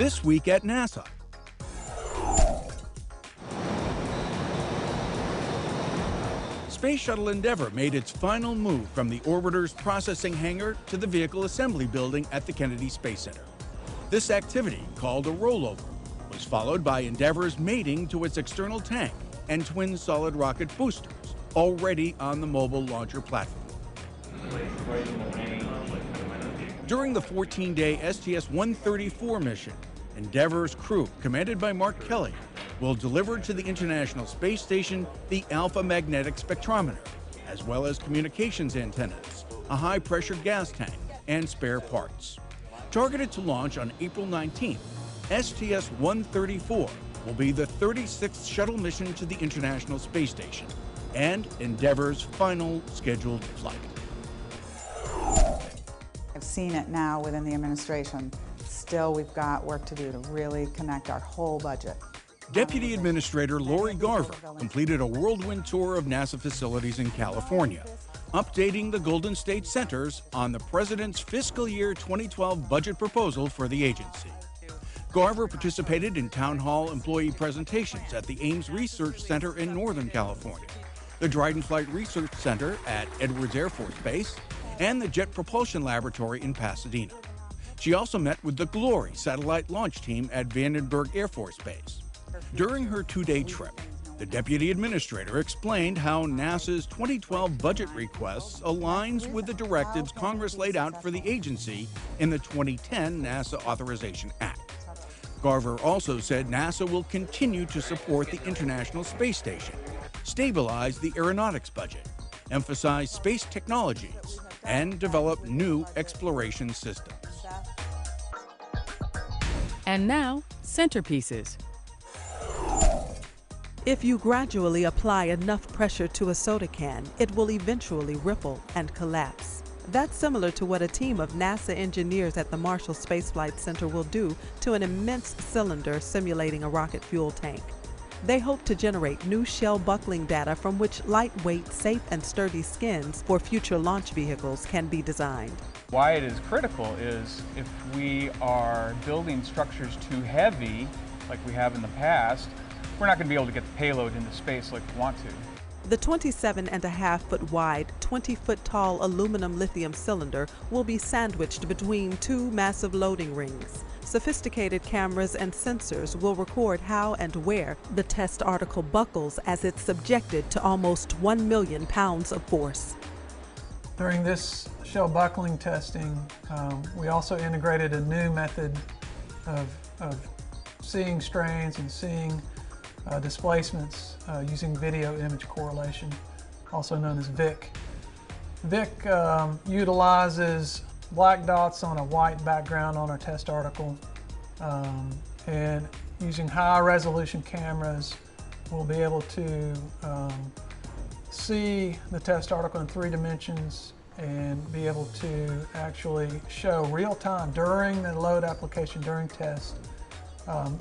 This week at NASA. Space Shuttle Endeavour made its final move from the orbiter's processing hangar to the vehicle assembly building at the Kennedy Space Center. This activity, called a rollover, was followed by Endeavour's mating to its external tank and twin solid rocket boosters, already on the mobile launcher platform. During the 14-day STS-134 mission, Endeavour's crew, commanded by Mark Kelly, will deliver to the International Space Station the Alpha Magnetic Spectrometer, as well as communications antennas, a high-pressure gas tank, and spare parts. Targeted to launch on April 19th, STS-134 will be the 36th shuttle mission to the International Space Station and Endeavour's final scheduled flight. I've seen it now within the administration. Still, we've got work to do to really connect our whole budget. Deputy Administrator Lori Garver completed a whirlwind tour of NASA facilities in California, updating the Golden State Centers on the President's fiscal year 2012 budget proposal for the agency. Garver participated in town hall employee presentations at the Ames Research Center in Northern California, the Dryden Flight Research Center at Edwards Air Force Base, and the Jet Propulsion Laboratory in Pasadena. She also met with the Glory satellite launch team at Vandenberg Air Force Base. During her two-day trip, the Deputy Administrator explained how NASA's 2012 budget requests aligns with the directives Congress laid out for the agency in the 2010 NASA Authorization Act. Garver also said NASA will continue to support the International Space Station, stabilize the aeronautics budget, emphasize space technologies, and develop new exploration systems. And now, centerpieces. If you gradually apply enough pressure to a soda can, it will eventually ripple and collapse. That's similar to what a team of NASA engineers at the Marshall Space Flight Center will do to an immense cylinder simulating a rocket fuel tank. They hope to generate new shell buckling data from which lightweight, safe, and sturdy skins for future launch vehicles can be designed. Why it is critical is if we are building structures too heavy, like we have in the past, we're not going to be able to get the payload into space like we want to. The 27.5-foot wide, 20-foot tall aluminum lithium cylinder will be sandwiched between two massive loading rings. Sophisticated cameras and sensors will record how and where the test article buckles as it's subjected to almost 1 million pounds of force. During this shell buckling testing, we also integrated a new method of seeing strains and seeing displacements using video image correlation, also known as VIC. VIC utilizes black dots on a white background on our test article, and using high resolution cameras we'll be able to see the test article in 3 dimensions and be able to actually show real time during the load application, during test,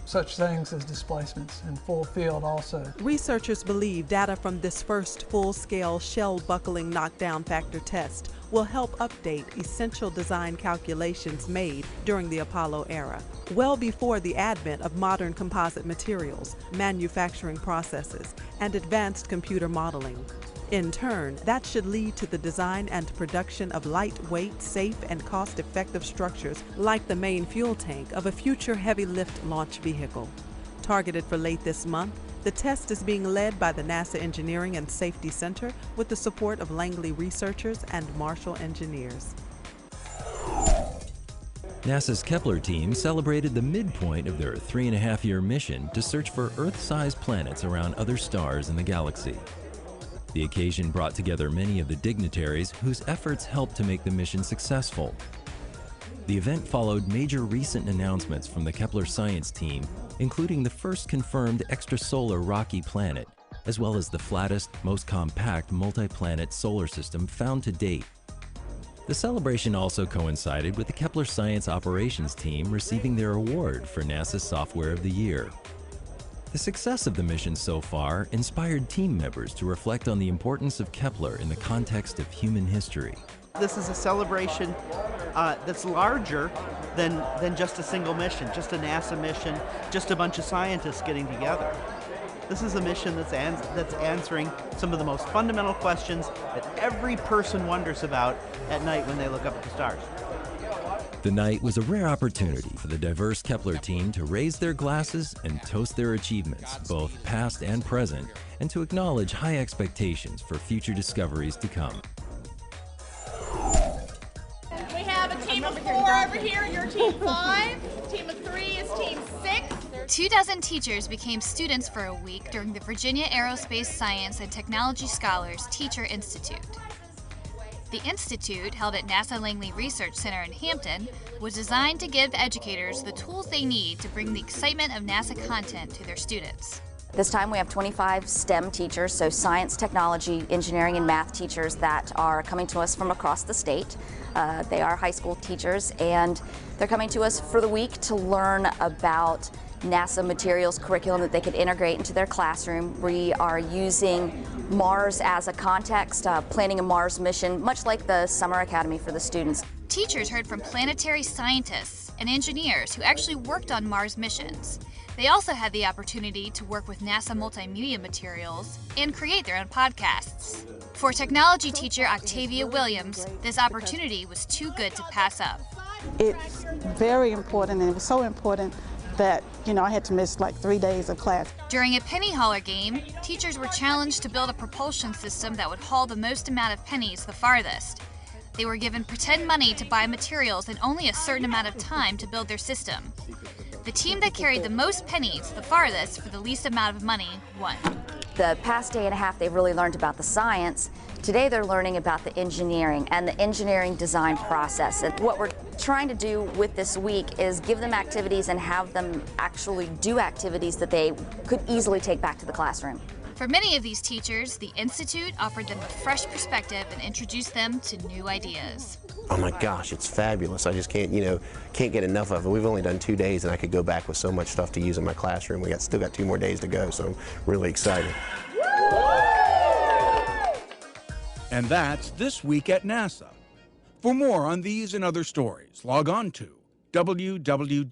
such things as displacements and full field also. Researchers believe data from this first full-scale shell buckling knockdown factor test will help update essential design calculations made during the Apollo era, well before the advent of modern composite materials, manufacturing processes, and advanced computer modeling. In turn, that should lead to the design and production of lightweight, safe, and cost-effective structures like the main fuel tank of a future heavy-lift launch vehicle. Targeted for late this month, the test is being led by the NASA Engineering and Safety Center with the support of Langley researchers and Marshall engineers. NASA's Kepler team celebrated the midpoint of their 3.5-year mission to search for Earth-sized planets around other stars in the galaxy. The occasion brought together many of the dignitaries whose efforts helped to make the mission successful. The event followed major recent announcements from the Kepler science team, including the first confirmed extrasolar rocky planet, as well as the flattest, most compact multi-planet solar system found to date. The celebration also coincided with the Kepler Science Operations team receiving their award for NASA Software of the Year. The success of the mission so far inspired team members to reflect on the importance of Kepler in the context of human history. This is a celebration that's larger than just a single mission, just a NASA mission, just a bunch of scientists getting together. This is a mission that's answering some of the most fundamental questions that every person wonders about at night when they look up at the stars. The night was a rare opportunity for the diverse Kepler team to raise their glasses and toast their achievements, both past and present, and to acknowledge high expectations for future discoveries to come. We have a team of 4 over here, you're team 5. Team of 3 is team 6. 24 teachers became students for a week during the Virginia Aerospace Science and Technology Scholars Teacher Institute. The institute, held at NASA Langley Research Center in Hampton, was designed to give educators the tools they need to bring the excitement of NASA content to their students. This time we have 25 STEM teachers, so science, technology, engineering, and math teachers that are coming to us from across the state. They are high school teachers, and they're coming to us for the week to learn about NASA materials curriculum that they could integrate into their classroom. We are using Mars as a context, planning a Mars mission, much like the Summer Academy for the students. Teachers heard from planetary scientists and engineers who actually worked on Mars missions. They also had the opportunity to work with NASA multimedia materials and create their own podcasts. For technology teacher Octavia Williams, this opportunity was too good to pass up. It's very important, and it was so important that, I had to miss like 3 days of class. During a penny hauler game, teachers were challenged to build a propulsion system that would haul the most amount of pennies the farthest. They were given pretend money to buy materials and only a certain amount of time to build their system. The team that carried the most pennies the farthest for the least amount of money won. The past day and a half, they've really learned about the science. Today, they're learning about the engineering and the engineering design process. And what we're trying to do with this week is give them activities and have them actually do activities that they could easily take back to the classroom. For many of these teachers, the Institute offered them a fresh perspective and introduced them to new ideas. Oh my gosh, it's fabulous. I just can't get enough of it. We've only done 2 days and I could go back with so much stuff to use in my classroom. We still got 2 more days to go, so I'm really excited. And that's This Week at NASA. For more on these and other stories, log on to www.nasa.gov.